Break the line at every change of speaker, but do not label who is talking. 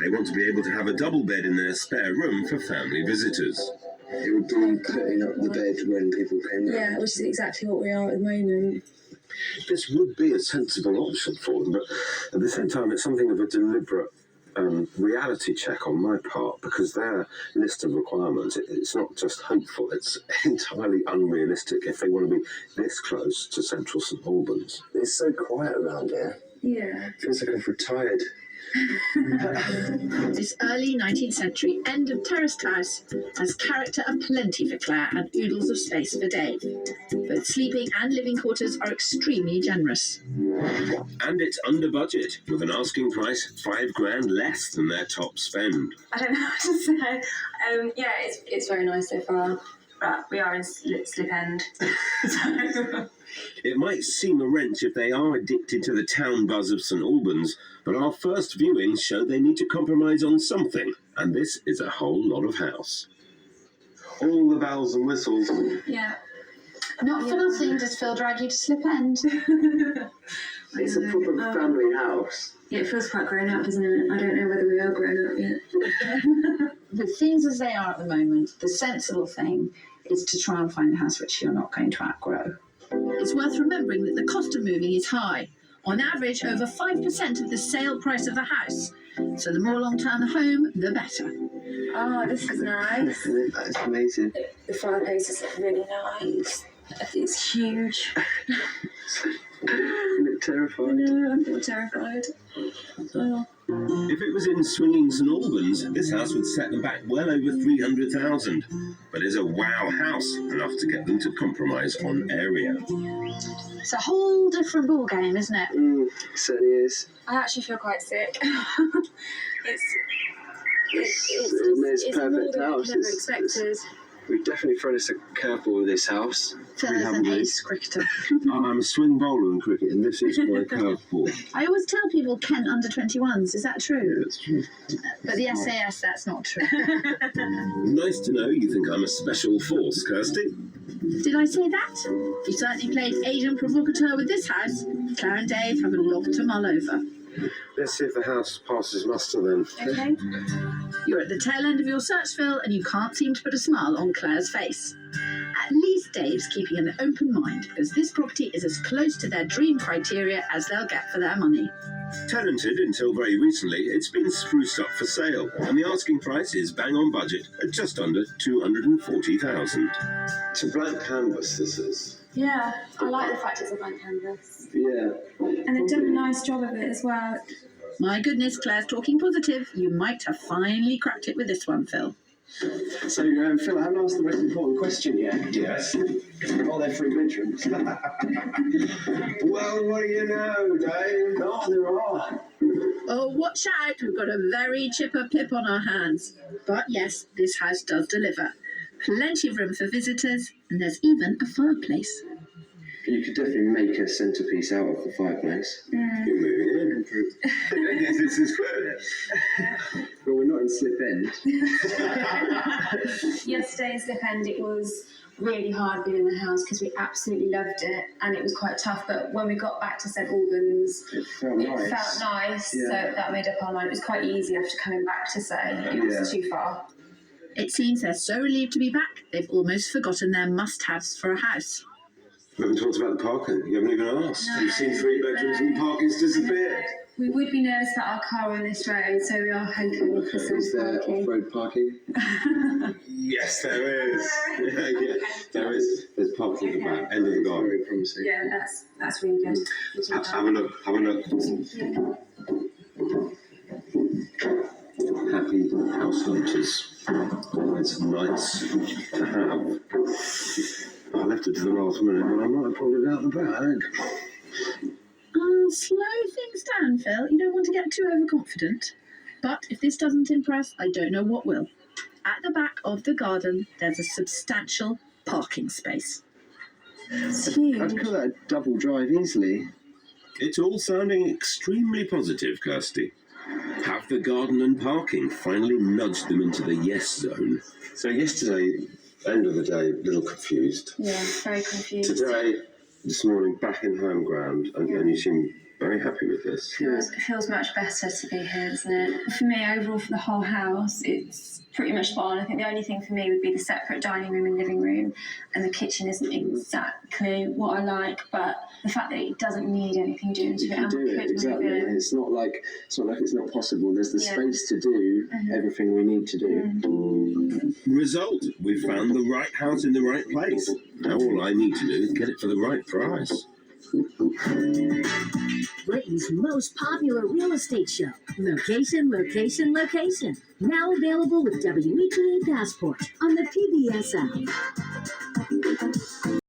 They want to be able to have a double bed in their spare room for family visitors.
It would be putting up the bed when people came round.
Yeah, which is exactly what we are at the moment.
This would be a sensible option for them, but at the same time, it's something of a deliberate reality check on my part, because their list of requirements, it's not just hopeful, it's entirely unrealistic if they want to be this close to central St Albans. It's so quiet around here.
Yeah.
Feels like I've retired.
This early 19th century end of terraced house has character aplenty for Claire and oodles of space for Dave. Both sleeping and living quarters are extremely generous.
And it's under budget, with an asking price $5,000 less than their top spend.
I don't know what to say. Yeah, it's very nice so far, but we are in Slip End. So.
It might seem a wrench if they are addicted to the town buzz of St Albans, but our first viewings show they need to compromise on something, and this is a whole lot of house.
All the bells and whistles.
Yeah.
Not for nothing does Phil drag you to Slip End.
It's a proper family house.
Yeah, it feels quite grown up, doesn't it? I don't know whether we are grown up yet.
With things as they are at the moment, the sensible thing is to try and find a house which you're not going to outgrow. It's worth remembering that the cost of moving is high. On average, over 5% of the sale price of the house. So the more long-term the home, the better.
Oh, this is nice.
That's amazing.
The fireplace is really nice. It's huge.
I'm terrified.
No, I feel terrified. Oh.
If it was in swinging St Albans, this house would set them back well over $300,000. But it's a wow house, enough to get them to compromise on area.
It's a whole different ball game, isn't it?
It certainly is.
I actually feel quite sick. It's
a perfect
more
house.
than I never expected.
We've definitely thrown us a curveball with this house.
Phil is an ace cricketer.
I'm a swing bowler in cricket, and this is my curveball.
I always tell people Kent under 21s. Is that true?
That's true.
But the SAS, that's not true.
Nice to know you think I'm a special force, Kirsty.
Did I say that? You certainly played Asian provocateur with this house. Claire and Dave have a lot to mull over.
Let's see if the house passes muster then.
Okay.
You're at the tail end of your search, Phil, and you can't seem to put a smile on Claire's face. At least Dave's keeping an open mind, because this property is as close to their dream criteria as they'll get for their money.
Tenanted until very recently, it's been spruced up for sale, and the asking price is bang on budget at just under $240,000.
It's a blank canvas, this is.
Yeah, I like the fact it's a blank canvas.
Yeah.
And they've done a nice job of it as well.
My goodness, Claire's talking positive. You might have finally cracked it with this one, Phil.
So, Phil, I haven't asked the most important question yet. Yes. Are there 3 bedrooms? Well, what do you know, Dave? Oh, there are.
Oh, watch out. We've got a very chipper Pip on our hands. But yes, this house does deliver. Plenty of room for visitors, and there's even a fireplace.
You could definitely make a centrepiece out of the fireplace.
You're moving in. This is good.
Well, we're not in Slip End.
Yesterday in Slip End, it was really hard being in the house because we absolutely loved it and it was quite tough. But when we got back to St Albans,
It felt nice.
Yeah.
Yeah.
So that made up our mind. It was quite easy after coming back to say it was too far.
It seems they're so relieved to be back, they've almost forgotten their must-haves for a house.
We haven't talked about the parking. You haven't even asked.
No.
You've seen 3 bedrooms and the parking's disappeared.
We would be nervous about our car on this road, so we are hoping for some
Is there
parking.
off-road parking?
Yes, there is. Yeah, there is. There's parking at the back end of the garden.
Very promising.
Yeah, that's really good. We'll do
Have a look. Have a look. Happy house hunters. It's nice to have. I left it to the last minute, but I might have pulled it out the bag.
Slow things down, Phil. You don't want to get too overconfident. But if this doesn't impress, I don't know what will. At the back of the garden, there's a substantial parking space.
It's huge.
I'd call that a double drive easily.
It's all sounding extremely positive, Kirsty. Have the garden and parking finally nudged them into the yes zone? So yesterday, end of the day, a little confused.
Yeah, very confused.
Today, this morning, back in home ground, and you seem
Very happy with this.
It feels much better to be here, doesn't it? For me, overall, for the whole house, it's pretty much spot on. I think the only thing for me would be the separate dining room and living room, and the kitchen isn't exactly what I like, but the fact that it doesn't need anything doing to it.
You do it, exactly. It's not like it's not possible. There's the space to do everything we need to do.
Result: we found the right house in the right place. Now all I need to do is get it for the right price.
Britain's most popular real estate show. Location, location, location. Now available with WETA Passport on the PBS app.